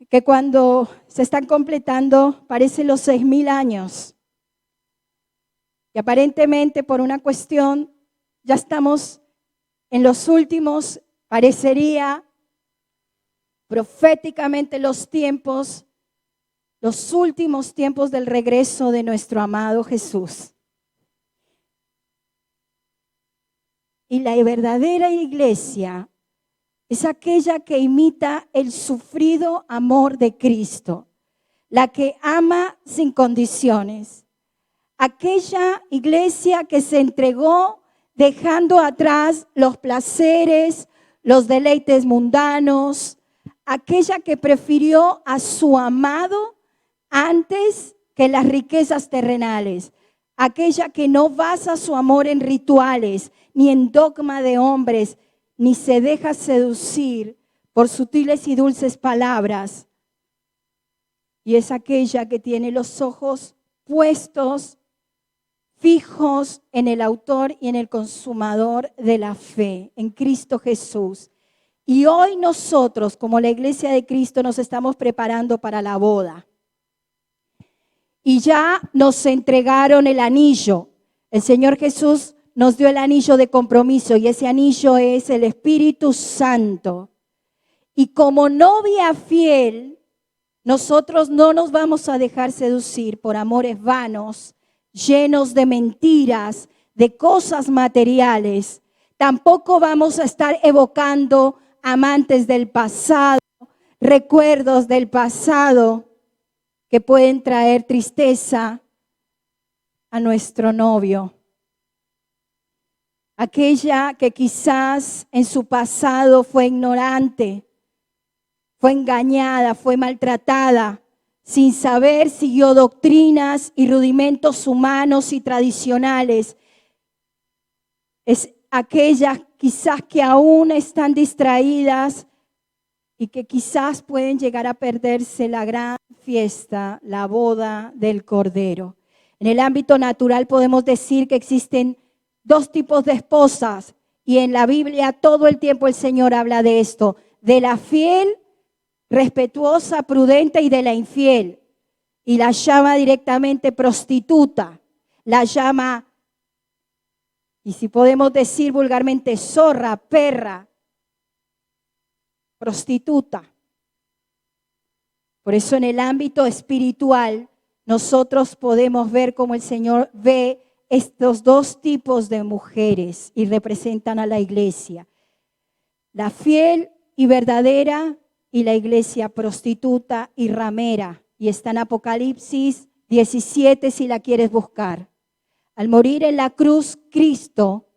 que cuando se están completando, parecen los 6.000 años. Y aparentemente por una cuestión, ya estamos en los últimos, parecería proféticamente los últimos tiempos del regreso de nuestro amado Jesús. Y la verdadera iglesia es aquella que imita el sufrido amor de Cristo, la que ama sin condiciones. Aquella iglesia que se entregó dejando atrás los placeres, los deleites mundanos, aquella que prefirió a su amado antes que las riquezas terrenales, aquella que no basa su amor en rituales, ni en dogma de hombres, ni se deja seducir por sutiles y dulces palabras. Y es aquella que tiene los ojos puestos, fijos en el autor y en el consumador de la fe, en Cristo Jesús. Y hoy nosotros, como la iglesia de Cristo, nos estamos preparando para la boda. Y ya nos entregaron el anillo. El Señor Jesús nos dio el anillo de compromiso y ese anillo es el Espíritu Santo. Y como novia fiel, nosotros no nos vamos a dejar seducir por amores vanos, llenos de mentiras, de cosas materiales. Tampoco vamos a estar evocando amantes del pasado, recuerdos del pasado que pueden traer tristeza a nuestro novio. Aquella que quizás en su pasado fue ignorante, fue engañada, fue maltratada, sin saber siguió doctrinas y rudimentos humanos y tradicionales. Es aquellas quizás que aún están distraídas y que quizás pueden llegar a perderse la gran fiesta, la boda del Cordero. En el ámbito natural podemos decir que existen dos tipos de esposas y en la Biblia todo el tiempo el Señor habla de esto, de la fiel, respetuosa, prudente y de la infiel. Y la llama directamente prostituta, la llama, y si podemos decir vulgarmente, zorra, perra, prostituta. Por eso en el ámbito espiritual nosotros podemos ver cómo el Señor ve estos dos tipos de mujeres y representan a la iglesia. La fiel y verdadera y la iglesia prostituta y ramera. Y está en Apocalipsis 17 si la quieres buscar. Al morir en la cruz, Cristo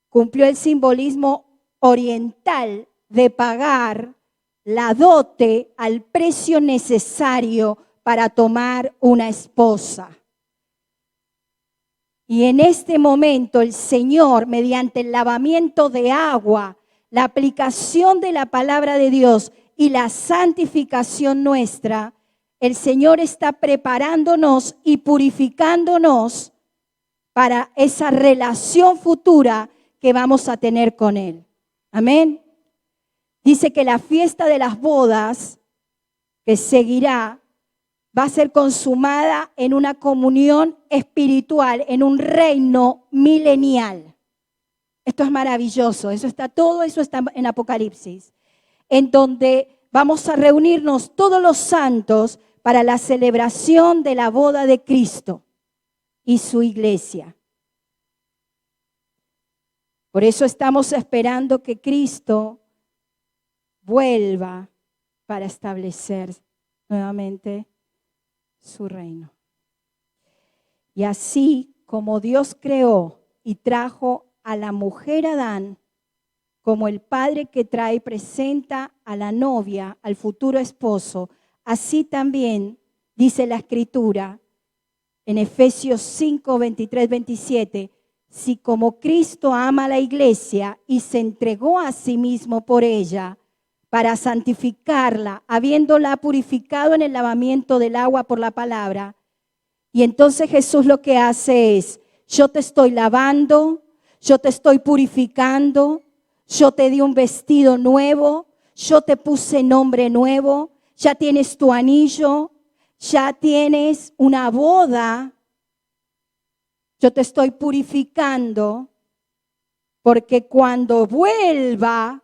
cumplió el simbolismo oriental de pagar la dote al precio necesario para tomar una esposa. Y en este momento el Señor, mediante el lavamiento de agua, la aplicación de la palabra de Dios y la santificación nuestra, el Señor está preparándonos y purificándonos para esa relación futura que vamos a tener con Él. Amén. Dice que la fiesta de las bodas que seguirá va a ser consumada en una comunión espiritual, en un reino milenial. Esto es maravilloso, todo eso está en Apocalipsis, en donde vamos a reunirnos todos los santos para la celebración de la boda de Cristo y su iglesia. Por eso estamos esperando que Cristo vuelva para establecer nuevamente su reino. Y así como Dios creó y trajo a la mujer Adán, como el padre que trae y presenta a la novia, al futuro esposo, así también dice la Escritura en Efesios 5, 23, 27, si como Cristo ama a la iglesia y se entregó a sí mismo por ella, para santificarla, habiéndola purificado en el lavamiento del agua por la palabra. Y entonces Jesús lo que hace es, Yo te estoy lavando, yo te estoy purificando, yo te di un vestido nuevo, yo te puse nombre nuevo, ya tienes tu anillo, ya tienes una boda. Yo te estoy purificando porque cuando vuelva,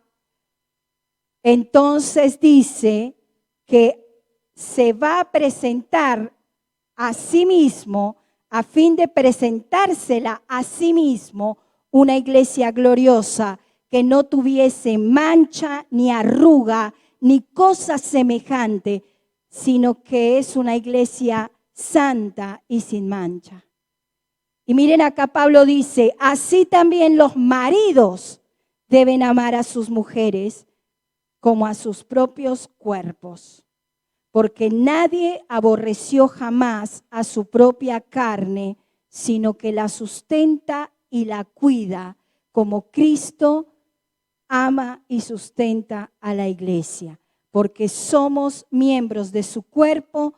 entonces dice que se va a presentar a sí mismo, a fin de presentársela a sí mismo, una iglesia gloriosa que no tuviese mancha ni arruga ni cosa semejante, sino que es una iglesia santa y sin mancha. Y miren acá Pablo dice, así también los maridos deben amar a sus mujeres como a sus propios cuerpos. Porque nadie aborreció jamás a su propia carne, sino que la sustenta y la cuida, como Cristo ama y sustenta a la iglesia. Porque somos miembros de su cuerpo,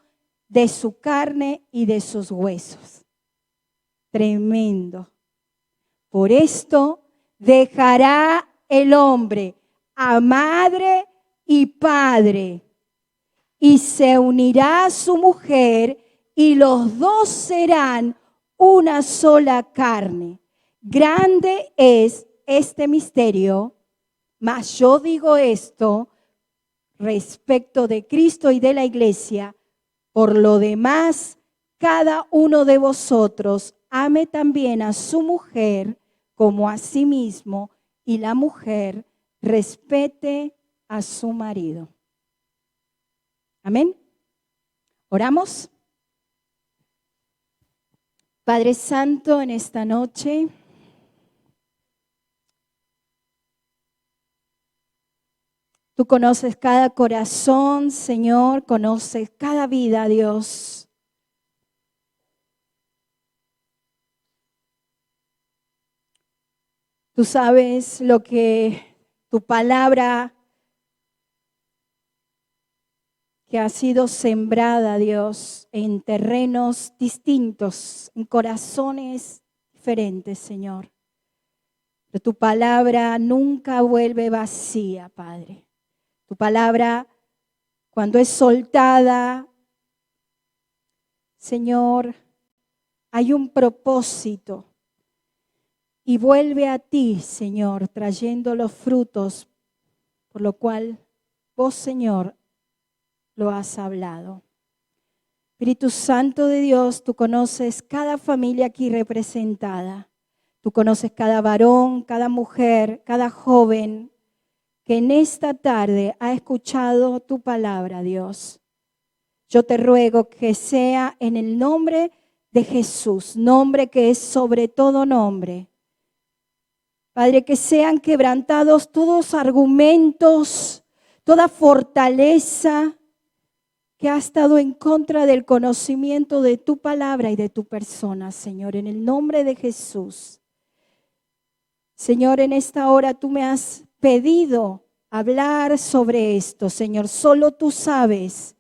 de su carne y de sus huesos. Tremendo. Por esto dejará el hombre a madre y padre, y se unirá a su mujer, y los dos serán una sola carne. Grande es este misterio, mas yo digo esto respecto de Cristo y de la iglesia. Por lo demás, cada uno de vosotros ame también a su mujer como a sí mismo, y la mujer respete a su marido. Amén. Oramos. Padre Santo, en esta noche tú conoces cada corazón, Señor, conoces cada vida, Dios. Tú sabes lo que tu palabra que ha sido sembrada, Dios, en terrenos distintos, en corazones diferentes, Señor. Pero tu palabra nunca vuelve vacía, Padre. Tu palabra, cuando es soltada, Señor, hay un propósito. Y vuelve a ti, Señor, trayendo los frutos, por lo cual vos, Señor, lo has hablado. Espíritu Santo de Dios, tú conoces cada familia aquí representada. Tú conoces cada varón, cada mujer, cada joven que en esta tarde ha escuchado tu palabra, Dios. Yo te ruego que sea en el nombre de Jesús, nombre que es sobre todo nombre. Padre, que sean quebrantados todos argumentos, toda fortaleza que ha estado en contra del conocimiento de tu palabra y de tu persona, Señor, en el nombre de Jesús. Señor, en esta hora tú me has pedido hablar sobre esto, Señor. Solo tú sabes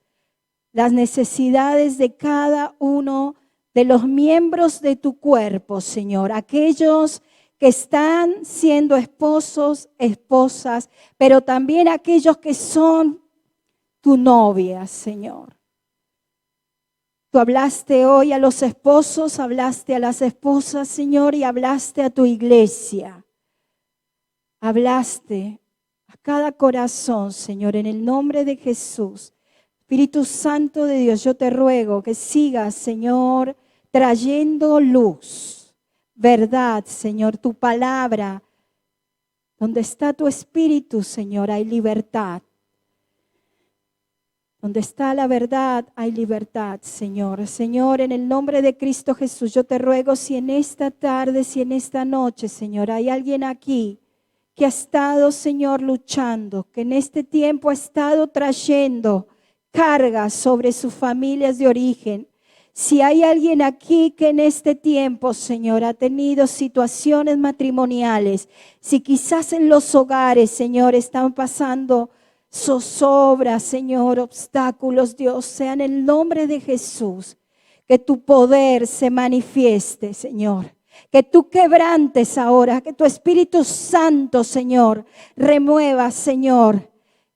las necesidades de cada uno de los miembros de tu cuerpo, Señor. Aquellos que están siendo esposos, esposas, pero también aquellos que son tu novia, Señor. Tú hablaste hoy a los esposos, hablaste a las esposas, Señor, y hablaste a tu iglesia. Hablaste a cada corazón, Señor, en el nombre de Jesús. Espíritu Santo de Dios, yo te ruego que sigas, Señor, trayendo luz. Verdad, Señor, tu palabra. Donde está tu espíritu, Señor, hay libertad. Donde está la verdad, hay libertad, Señor. Señor, en el nombre de Cristo Jesús, yo te ruego si en esta tarde, si en esta noche, Señor, hay alguien aquí que ha estado, Señor, luchando, que en este tiempo ha estado trayendo cargas sobre sus familias de origen. Si hay alguien aquí que en este tiempo, Señor, ha tenido situaciones matrimoniales, si quizás en los hogares, Señor, están pasando zozobra, Señor, obstáculos, Dios, sea en el nombre de Jesús, que tu poder se manifieste, Señor. Que tú quebrantes ahora, que tu Espíritu Santo, Señor, remueva, Señor,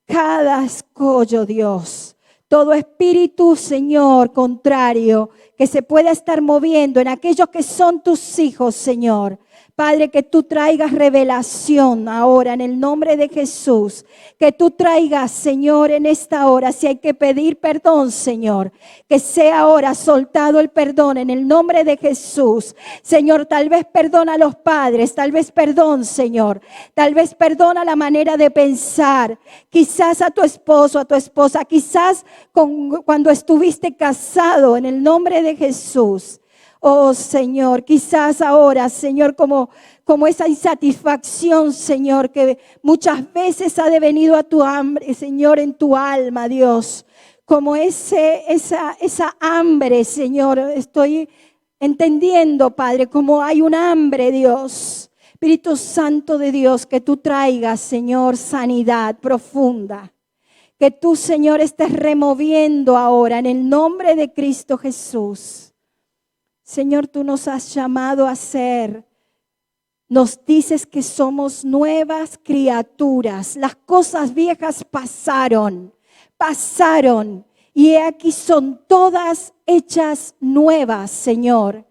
cada escollo, Dios. Todo espíritu, Señor, contrario, que se pueda estar moviendo en aquellos que son tus hijos, Señor. Padre, que tú traigas revelación ahora en el nombre de Jesús. Que tú traigas, Señor, en esta hora, si hay que pedir perdón, Señor, que sea ahora soltado el perdón en el nombre de Jesús. Señor, tal vez perdona a los padres, tal vez perdón, Señor. Tal vez perdona la manera de pensar. Quizás a tu esposo, a tu esposa, quizás cuando estuviste casado en el nombre de Jesús. Oh Señor, quizás ahora, Señor, como esa insatisfacción, Señor, que muchas veces ha devenido a tu hambre, Señor, en tu alma, Dios. Como esa hambre, Señor, estoy entendiendo, Padre, como hay un hambre, Dios. Espíritu Santo de Dios, que tú traigas, Señor, sanidad profunda. Que tú, Señor, estés removiendo ahora en el nombre de Cristo Jesús. Señor, tú nos has llamado a ser, nos dices que somos nuevas criaturas. Las cosas viejas pasaron, y he aquí son todas hechas nuevas, Señor.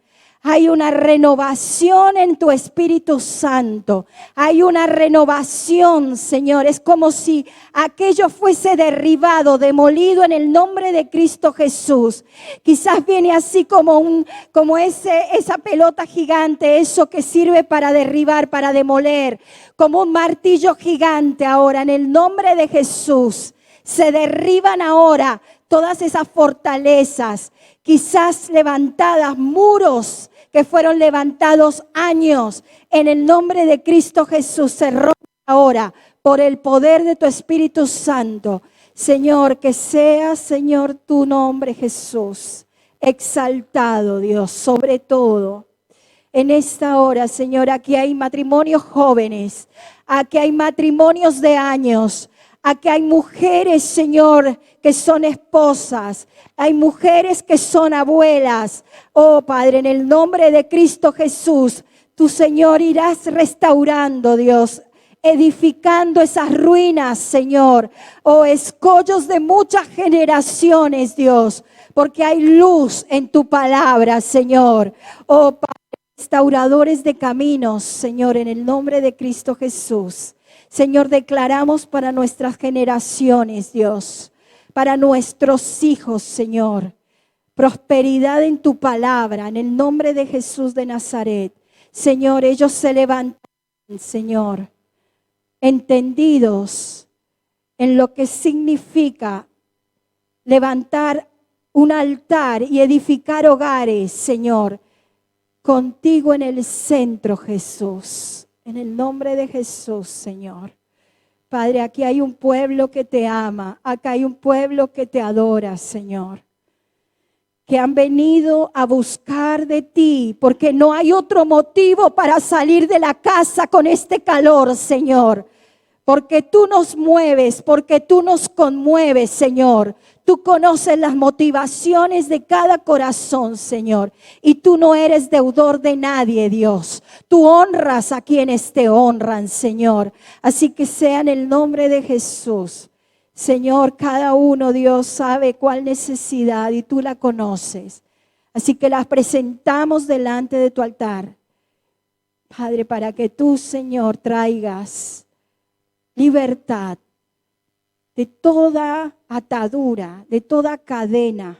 Hay una renovación en tu Espíritu Santo. Hay una renovación, Señor. Es como si aquello fuese derribado, demolido en el nombre de Cristo Jesús. Quizás viene así como esa pelota gigante, eso que sirve para derribar, para demoler, como un martillo gigante ahora en el nombre de Jesús. Se derriban ahora todas esas fortalezas, quizás levantadas, muros que fueron levantados años. En el nombre de Cristo Jesús se rompe ahora por el poder de tu Espíritu Santo. Señor, que sea, Señor, tu nombre, Jesús, exaltado, Dios, sobre todo. En esta hora, Señor, aquí hay matrimonios jóvenes, aquí hay matrimonios de años. Aquí hay mujeres, Señor, que son esposas. Hay mujeres que son abuelas. Oh, Padre, en el nombre de Cristo Jesús, tu Señor irás restaurando, Dios, edificando esas ruinas, Señor. Oh, escollos de muchas generaciones, Dios, porque hay luz en tu palabra, Señor. Oh, Padre, restauradores de caminos, Señor, en el nombre de Cristo Jesús. Señor, declaramos para nuestras generaciones, Dios, para nuestros hijos, Señor, prosperidad en tu palabra, en el nombre de Jesús de Nazaret. Señor, ellos se levantan, Señor, entendidos en lo que significa levantar un altar y edificar hogares, Señor, contigo en el centro, Jesús. En el nombre de Jesús, Señor. Padre, aquí hay un pueblo que te ama. Acá hay un pueblo que te adora, Señor. Que han venido a buscar de ti, porque no hay otro motivo para salir de la casa con este calor, Señor. Porque tú nos mueves, porque tú nos conmueves, Señor. Tú conoces las motivaciones de cada corazón, Señor. Y tú no eres deudor de nadie, Dios. Tú honras a quienes te honran, Señor. Así que sea en el nombre de Jesús. Señor, cada uno, Dios, sabe cuál necesidad y tú la conoces. Así que las presentamos delante de tu altar. Padre, para que tú, Señor, traigas libertad de toda atadura, de toda cadena.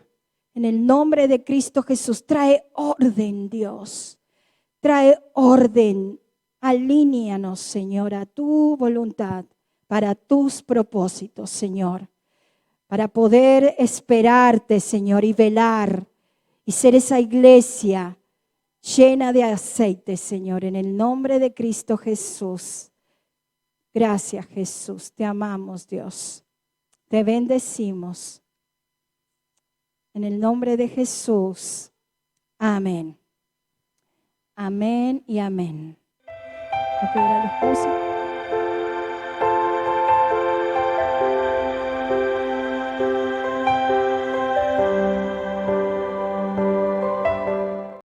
En el nombre de Cristo Jesús, trae orden, Dios. Trae orden. Alíneanos, Señor, a tu voluntad, para tus propósitos, Señor. Para poder esperarte, Señor, y velar y ser esa iglesia llena de aceite, Señor, en el nombre de Cristo Jesús. Gracias, Jesús. Te amamos, Dios. Te bendecimos. En el nombre de Jesús. Amén. Amén y amén. Voy a pedir a los músicos.